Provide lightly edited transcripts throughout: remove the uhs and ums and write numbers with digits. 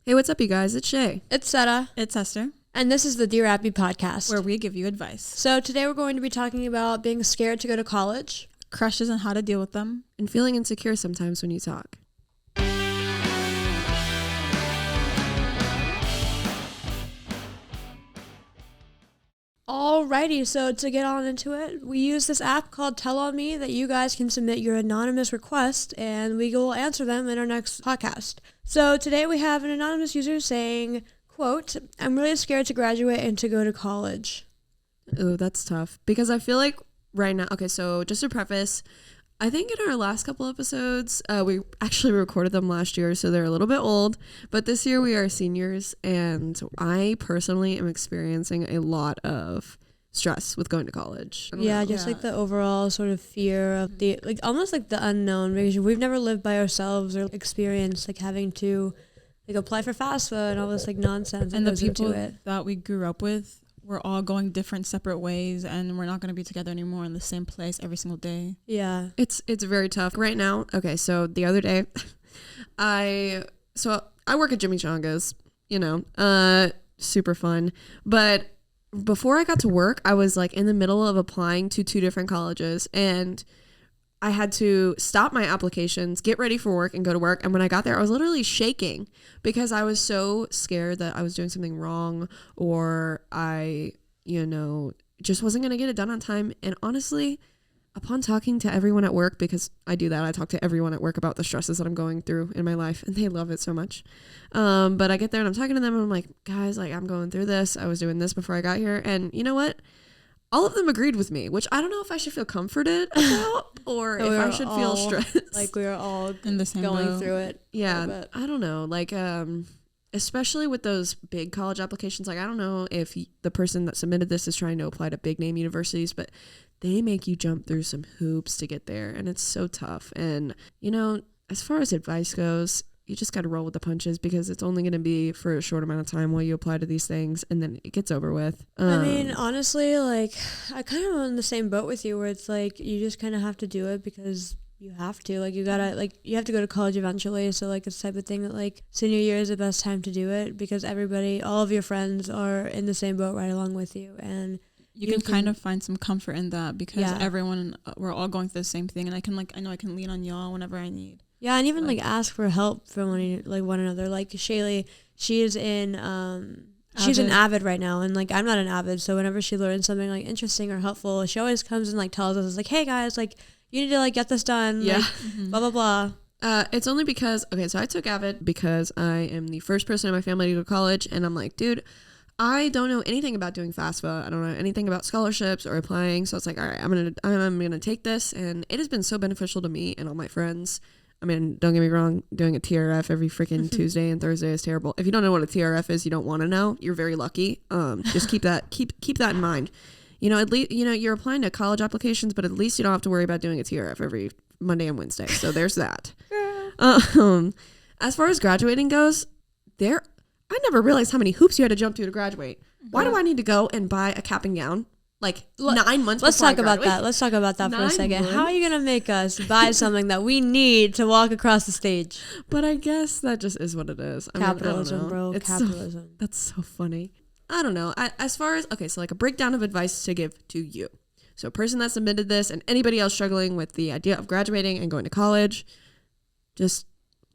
Hey, what's up, you guys? It's Shay. It's Seta. It's Esther, And this is the Dear Abby podcast. where we give you advice, So today we're going to be talking about being scared to go to college. crushes, and how to deal with them. And feeling insecure sometimes when you talk. Alrighty, so to get on into it, we use this app called Tell On Me that you guys can submit your anonymous request and we will answer them in our next podcast. So today we have an anonymous user saying, quote, "I'm really scared to graduate and to go to college." Oh, that's tough. Because I feel like right now, okay, so just to preface, I think in our last couple episodes, we actually recorded them last year, so they're a little bit old. But this year we are seniors, and I personally am experiencing a lot of stress with going to college. Yeah, just like the overall sort of fear of the, like almost like the unknown, because we've never lived by ourselves or experienced like having to like apply for FAFSA and all this like nonsense And that the goes into people it. that we grew up with, we're all going different separate ways, and we're not going to be together anymore in the same place every single day. Yeah. It's very tough right now. Okay, so the other day, I work at Jimmy Changa's, super fun. But before I got to work, I was like in the middle of applying to 2 different colleges, and I had to stop my applications, get ready for work, and go to work. And when I got there, I was literally shaking because I was so scared that I was doing something wrong, or I, just wasn't going to get it done on time. And honestly, upon talking to everyone at work, because I do that, I talk to everyone at work about the stresses that I'm going through in my life, and they love it so much. But I get there and I'm talking to them and I'm like, guys, like I'm going through this. I was doing this before I got here. And you know what? All of them agreed with me, which I don't know if I should feel comforted about or So if I should feel stressed. Like we were all In the same going boat. through it. Yeah, I don't know. Like, especially with those big college applications, like I don't know if the person that submitted this is trying to apply to big name universities, but they make you jump through some hoops to get there, and it's so tough. And, as far as advice goes, you just got to roll with the punches because it's only going to be for a short amount of time while you apply to these things, and then it gets over with. I mean, honestly, like I kind of am in the same boat with you where it's like you just kind of have to do it because you have to. Like you gotta, like you have to go to college eventually. So like it's the type of thing that like senior year is the best time to do it because everybody, all of your friends are in the same boat right along with you, and You can kind of find some comfort in that because Yeah. everyone, we're all going through the same thing, and I know I can lean on y'all whenever I need. yeah, and even like ask for help from one another. Like Shaylee, she is in she's an avid right now, and like I'm not an avid, so whenever she learns something like interesting or helpful, she always comes and like tells us like, hey guys, like you need to like get this done. Yeah. Like, blah blah blah. It's only because, okay, so I took AVID because I am the first person in my family to go to college, and I'm like, dude, I don't know anything about doing FAFSA. I don't know anything about scholarships or applying. So it's like, all right, I'm gonna take this, and it has been so beneficial to me and all my friends. I mean, don't get me wrong, doing a TRF every freaking Tuesday and Thursday is terrible. If you don't know what a TRF is, you don't want to know. You're very lucky. Just keep that in mind. At least you're applying to college applications, but at least you don't have to worry about doing a TRF every Monday and Wednesday. So there's that. As far as graduating goes, I never realized how many hoops you had to jump through to graduate. Why do I need to go and buy a cap and gown? Like 9 months Let's before talk I about graduate? that. Let's talk about that for a 9 second. How are you months? gonna make us buy something that we need to walk across the stage? But I guess that just is what it is. I Capitalism, don't know. bro. It's Capitalism. That's so funny. I don't know. As far as, okay, so like a breakdown of advice to give to you. So a person that submitted this and anybody else struggling with the idea of graduating and going to college, just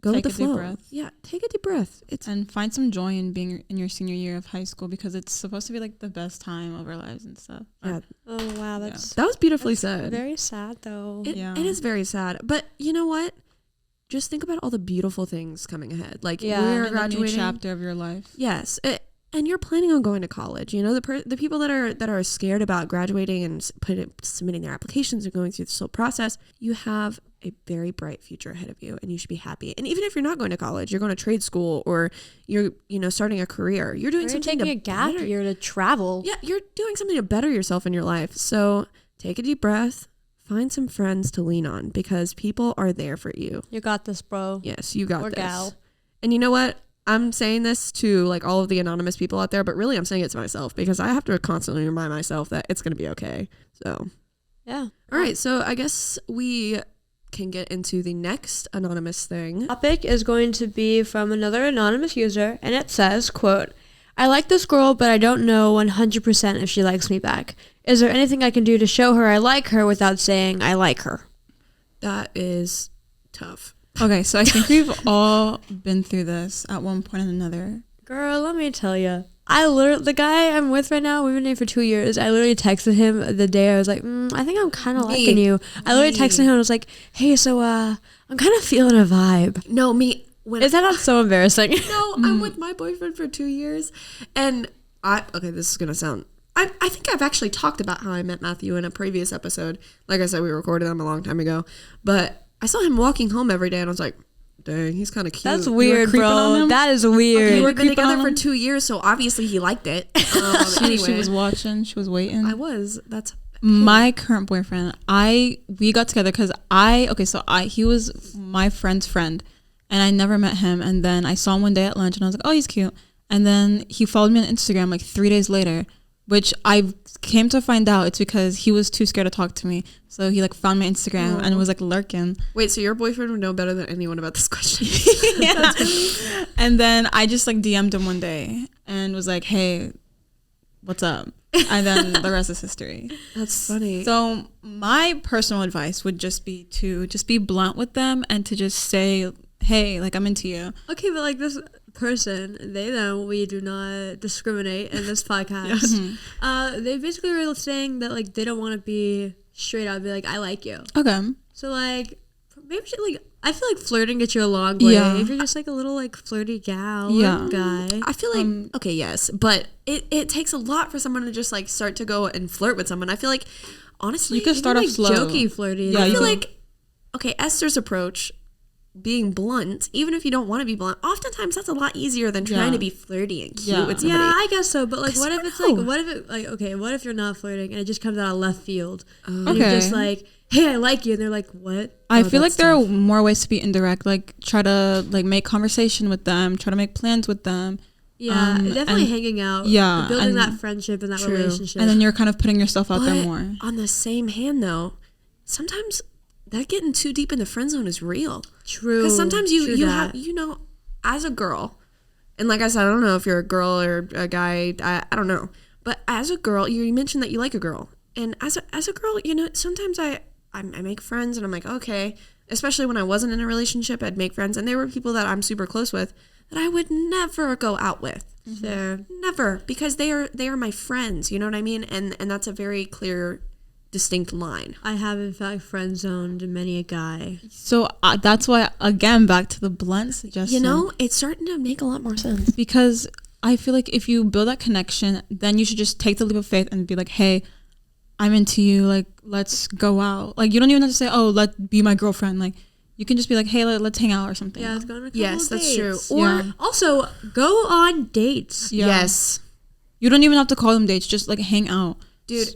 go with Take the a deep flow. breath. Yeah, take a deep breath. And find some joy in being in your senior year of high school because it's supposed to be like the best time of our lives and stuff. Yeah, Oh wow, that's that was beautifully said. very sad though. It Yeah. is very sad. But you know what? Just think about all the beautiful things coming ahead. Like Yeah. we're In the new graduating. chapter of your life. Yes. And you're planning on going to college. The people that are scared about graduating and submitting their applications and going through this whole process, you have a very bright future ahead of you, and you should be happy. And even if you're not going to college, you're going to trade school, or you're starting a career. You're doing You're something taking to a gap better- year to travel. Yeah, you're doing something to better yourself in your life. So take a deep breath. Find some friends to lean on because people are there for you. You got this, bro. Yes, you got Or this. gal. And you know what? I'm saying this to like all of the anonymous people out there, but really I'm saying it to myself because I have to constantly remind myself that it's going to be okay. So, Yeah. all right. So I guess we can get into the next anonymous thing. Topic is going to be from another anonymous user, and it says, quote, I like this girl, but I don't know 100% if she likes me back. Is there anything I can do to show her I like her without saying I like her? That is tough. Okay, so I think we've all been through this at one point or another. Girl, let me tell you. The guy I'm with right now, we've been dating for 2 years. I literally texted him the day I was like, I think I'm kind of liking you. I literally texted him and was like, hey, so I'm kind of feeling a vibe. No, me. Is that not so embarrassing? No, I'm with my boyfriend for 2 years. And this is going to sound, I think I've actually talked about how I met Matthew in a previous episode. Like I said, we recorded them a long time ago. But I saw him walking home every day and I was like, dang, he's kind of cute. That's weird, creeping on bro. him? That is weird. Okay, we've been creeping together on for him? 2 years, so obviously he liked it. She was watching. She was waiting. I was. That's My current boyfriend, we got together because he was my friend's friend, and I never met him. And then I saw him one day at lunch, and I was like, oh, he's cute. And then he followed me on Instagram like 3 days later, which I came to find out it's because he was too scared to talk to me. So he like found my Instagram and was like lurking. Wait, so your boyfriend would know better than anyone about this question? Yeah. And then I just like DM'd him one day and was like, hey, what's up? And then the rest is history. That's funny. So my personal advice would just be to just be blunt with them and to just say, hey, like, I'm into you. Okay, but like this person, they know we do not discriminate in this podcast. They basically were saying that like they don't want to be straight up, be like, I like you. Okay. So like maybe like I feel like flirting gets you a long way. Yeah. If you're just like a little like flirty gal Yeah. or guy. I feel like okay, yes, but it takes a lot for someone to just like start to go and flirt with someone. I feel like honestly, You can start off like slow. jokey flirty. Yeah, I you feel can- like okay, Esther's approach, being blunt, even if you don't want to be blunt, oftentimes that's a lot easier than trying Yeah. to be flirty and cute Yeah. with somebody. Yeah, I guess so. But like, 'Cause what you if it's don't like, know. what if you're not flirting and it just comes out of left field? And Okay. you're just like, hey, I like you, and they're like, what? I Oh, feel like that's there tough. are more ways to be indirect. Like try to like make conversation with them, try to make plans with them. Yeah, definitely and- hanging out. yeah, building and- that friendship and that True. relationship. And then you're kind of putting yourself out there But more. on the same hand though, sometimes that getting too deep in the friend zone is real. true. Because sometimes true you that. have as a girl, and like I said, I don't know if you're a girl or a guy, I don't know, but as a girl, you mentioned that you like a girl, and as a girl, sometimes I make friends and I'm like, okay, especially when I wasn't in a relationship, I'd make friends, and there were people that I'm super close with that I would never go out with. Fair. Never, because they are my friends, you know what I mean? And that's a very clear, distinct line. I have in fact friend zoned many a guy. So that's why, again, back to the blunt suggestion. It's starting to make a lot more sense. Because I feel like if you build that connection, then you should just take the leap of faith and be like, hey, I'm into you. Like, let's go out. Like, you don't even have to say, oh, be my girlfriend. Like, you can just be like, hey, let's hang out or something. Yeah, it's going on a couple Yes, of that's true. dates. Or Yeah. Also, go on dates. Yeah. yes, You don't even have to call them dates. Just like hang out. dude,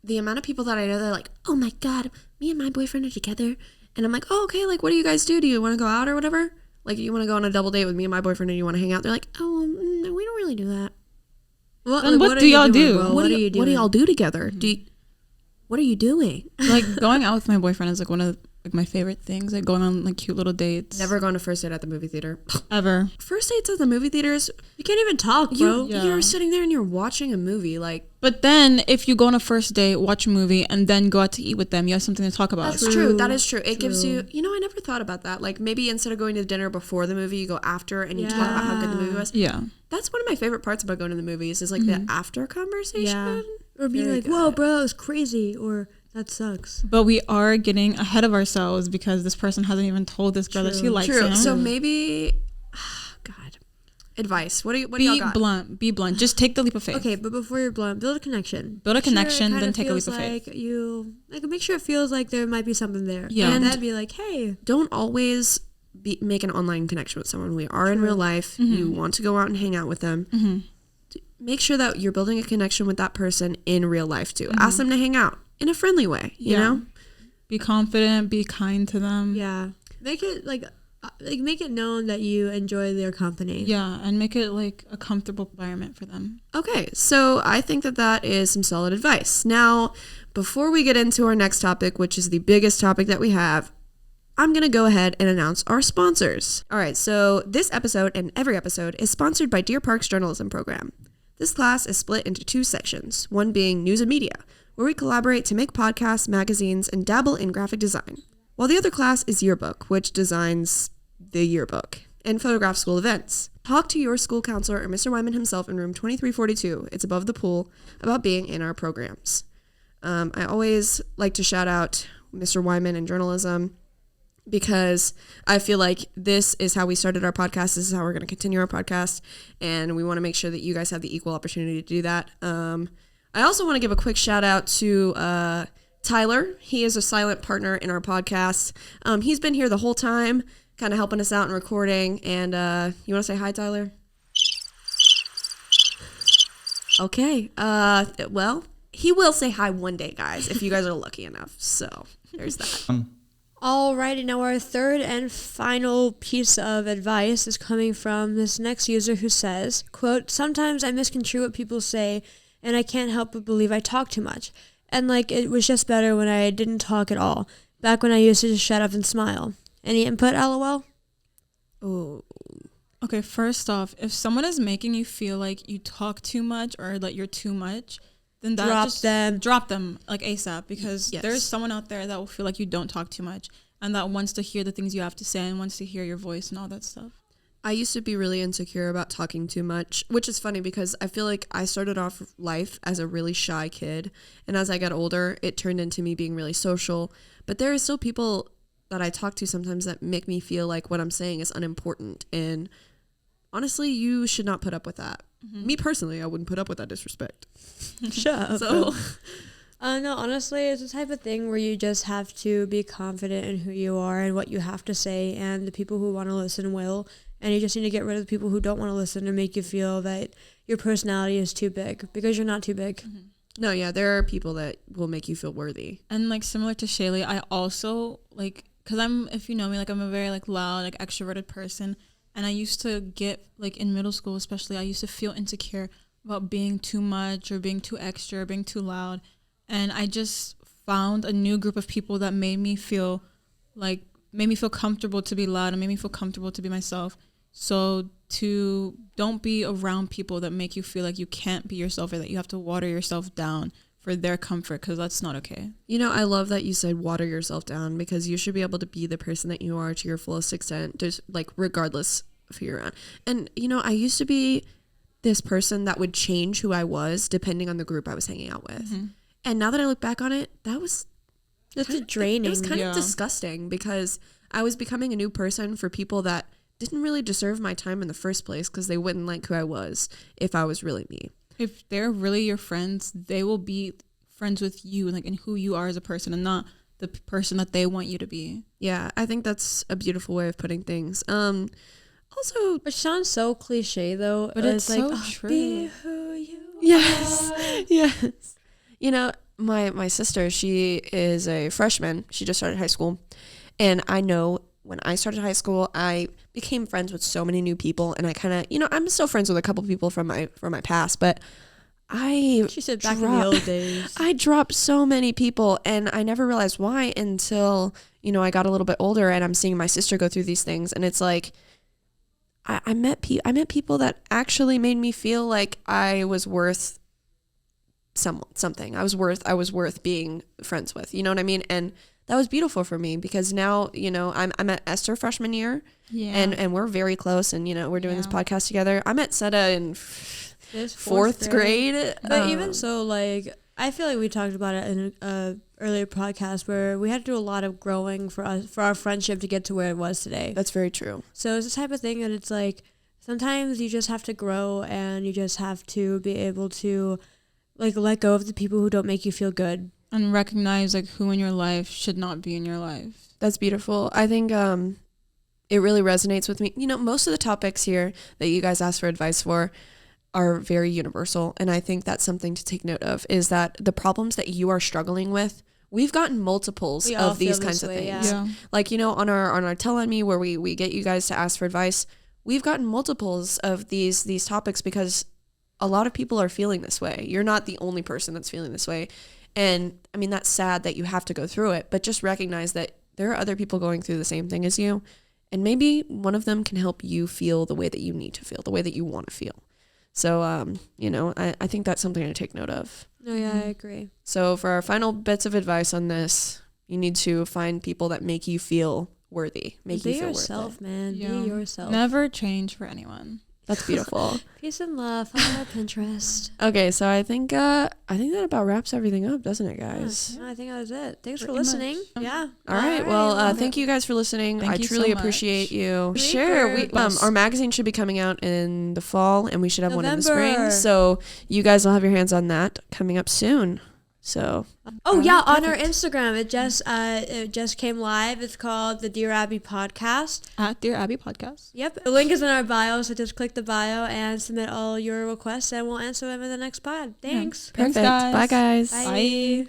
the amount of people that I know, they're like, oh my God, me and my boyfriend are together. And I'm like, oh, okay, like, what do you guys do? Do you want to go out or whatever? Like, you want to go on a double date with me and my boyfriend and you want to hang out? They're like, oh, no, we don't really do that. Then what are do you y'all doing, do? bro? What do you doing? y'all do together? What are you doing? Like, going out with my boyfriend is like one of like my favorite things. Like, going on like cute little dates. Never gone to first date at the movie theater. Ever. First dates at the movie theaters, You can't even talk, bro. Yeah. you're sitting there and you're watching a movie. Like, But then if you go on a first date, watch a movie, and then go out to eat with them, you have something to talk about. that's true. That is true. It gives you, I never thought about that. Like, maybe instead of going to dinner before the movie, you go after and you talk about how good the movie was. Yeah. That's one of my favorite parts about going to the movies is like the after conversation. Yeah. Or be Very like, whoa, good. bro, it's crazy. Or that sucks. But we are getting ahead of ourselves because this person hasn't even told this girl that she likes True. him. So maybe, God, advice. What do y'all be got? blunt. Be blunt. Just take the leap of faith. Okay, but before you're blunt, build a connection. Build a Make sure it connection, kinda then take a leap feels of faith. like you make sure it feels like there might be something there. Yeah. And then be like, hey, Don't always make an online connection with someone. We are in real life. You want to go out and hang out with them. Make sure that you're building a connection with that person in real life too. Ask them to hang out in a friendly way. You Yeah. know. Be confident. Be kind to them. yeah, make it like make it known that you enjoy their company. Yeah, and make it like a comfortable environment for them. Okay, so I think that is some solid advice. Now, before we get into our next topic, which is the biggest topic that we have, I'm going to go ahead and announce our sponsors. All right, so this episode and every episode is sponsored by Deer Park's journalism program. This class is split into 2 sections, one being news and media, where we collaborate to make podcasts, magazines, and dabble in graphic design, while the other class is yearbook, which designs the yearbook, and photograph school events. Talk to your school counselor or Mr. Wyman himself in room 2342, it's above the pool, about being in our programs. I always like to shout out Mr. Wyman and journalism, because I feel like this is how we started our podcast. This is how we're going to continue our podcast. And we want to make sure that you guys have the equal opportunity to do that. I also want to give a quick shout out to Tyler. He is a silent partner in our podcast. He's been here the whole time, kind of helping us out in recording. And you want to say hi, Tyler? Okay. Well, he will say hi one day, guys, if you guys are lucky enough. So there's that. Alrighty, now our third and final piece of advice is coming from this next user who says, quote, "Sometimes I misconstrue what people say and I can't help but believe I talk too much. And like it was just better when I didn't talk at all. Back when I used to just shut up and smile. Any input, LOL?" Oh, Okay, first off, if someone is making you feel like you talk too much or that you're too much, then drop them like ASAP, because Yes. there's someone out there that will feel like you don't talk too much and that wants to hear the things you have to say and wants to hear your voice and all that stuff. I used to be really insecure about talking too much, which is funny because I feel like I started off life as a really shy kid. And as I got older, it turned into me being really social. But there are still people that I talk to sometimes that make me feel like what I'm saying is unimportant. And honestly, you should not put up with that. Me personally, I wouldn't put up with that disrespect. Shut up. So, No, honestly, it's the type of thing where you just have to be confident in who you are and what you have to say, and the people who want to listen will. And you just need to get rid of the people who don't want to listen and make you feel that your personality is too big, because you're not too big. no, yeah, there are people that will make you feel worthy. And like similar to Shaylee, I also like, because if you know me, like I'm a very like loud, like extroverted person. And I used to get, like in middle school especially, I used to feel insecure about being too much or being too extra or being too loud. And I just found a new group of people that made me feel comfortable to be loud and made me feel comfortable to be myself. So don't be around people that make you feel like you can't be yourself or that you have to water yourself down for their comfort, because that's not okay. You know, I love that you said water yourself down, because you should be able to be the person that you are to your fullest extent, just like regardless of who you're around. And, you know, I used to be this person that would change who I was depending on the group I was hanging out with. Mm-hmm. And now that I look back on it, that was It's draining. It was kind Yeah. of disgusting, because I was becoming a new person for people that didn't really deserve my time in the first place, because they wouldn't like who I was if I was really me. If they're really your friends, they will be friends with you, like in who you are as a person, and not the person that they want you to be. Yeah, I think that's a beautiful way of putting things. Also, Which sounds so cliche though. But it's so like, true. Be who you yes, are. yes. You know, my sister, she is a freshman. She just started high school. And I know when I started high school, I became friends with so many new people, and I kind of, you know, I'm still friends with a couple people from my past, but She said back in the old days. I dropped so many people, and I never realized why until, you know, I got a little bit older and I'm seeing my sister go through these things, and it's like I met people that actually made me feel like I was worth something. I was worth being friends with. You know what I mean? And that was beautiful for me, because now, you know, I met Esther freshman year, Yeah. and we're very close, and, you know, we're doing this Yeah. podcast together. I met Seta in This fourth grade. But even so, like, I feel like we talked about it in a earlier podcast where we had to do a lot of growing for our friendship to get to where it was today. That's very true. So it's the type of thing that it's like sometimes you just have to grow, and you just have to be able to like let go of the people who don't make you feel good. And recognize like who in your life should not be in your life. That's beautiful. I think it really resonates with me. You know, most of the topics here that you guys ask for advice for are very universal. And I think that's something to take note of, is that the problems that you are struggling with, we've gotten multiples We all of these feel kinds this of way, things. yeah. Like, you know, on our Tell On Me, where we get you guys to ask for advice, we've gotten multiples of these topics, because a lot of people are feeling this way. You're not the only person that's feeling this way. And I mean, that's sad that you have to go through it, but just recognize that there are other people going through the same thing as you, and maybe one of them can help you feel the way that you need to feel, the way that you want to feel. So, you know, I think that's something to take note of. No, yeah, I agree. So for our final bits of advice on this, you need to find people that make you feel worthy, make you Be feel yourself, worth it. man. Yeah. Be yourself. Never change for anyone. That's beautiful. Peace and love. Follow Pinterest. Okay, so I think that about wraps everything up, doesn't it, guys? Yeah, I think that was it. Thanks for Pretty listening. much. Yeah. All right. Well, thank you guys for listening. Thank I you truly so much. appreciate you. Thank Sure. you. Our magazine should be coming out in the fall, and we should have one in the spring. November. So you guys will have your hands on that coming up soon. So Oh yeah, on our perfect. Instagram, it just came live. It's called the Dear Abby Podcast. At Dear Abby Podcast. Yep, the link is in our bio, so just click the bio and submit all your requests, and we'll answer them in the next pod. Thanks. Thanks, perfect. guys. Bye, guys. Bye.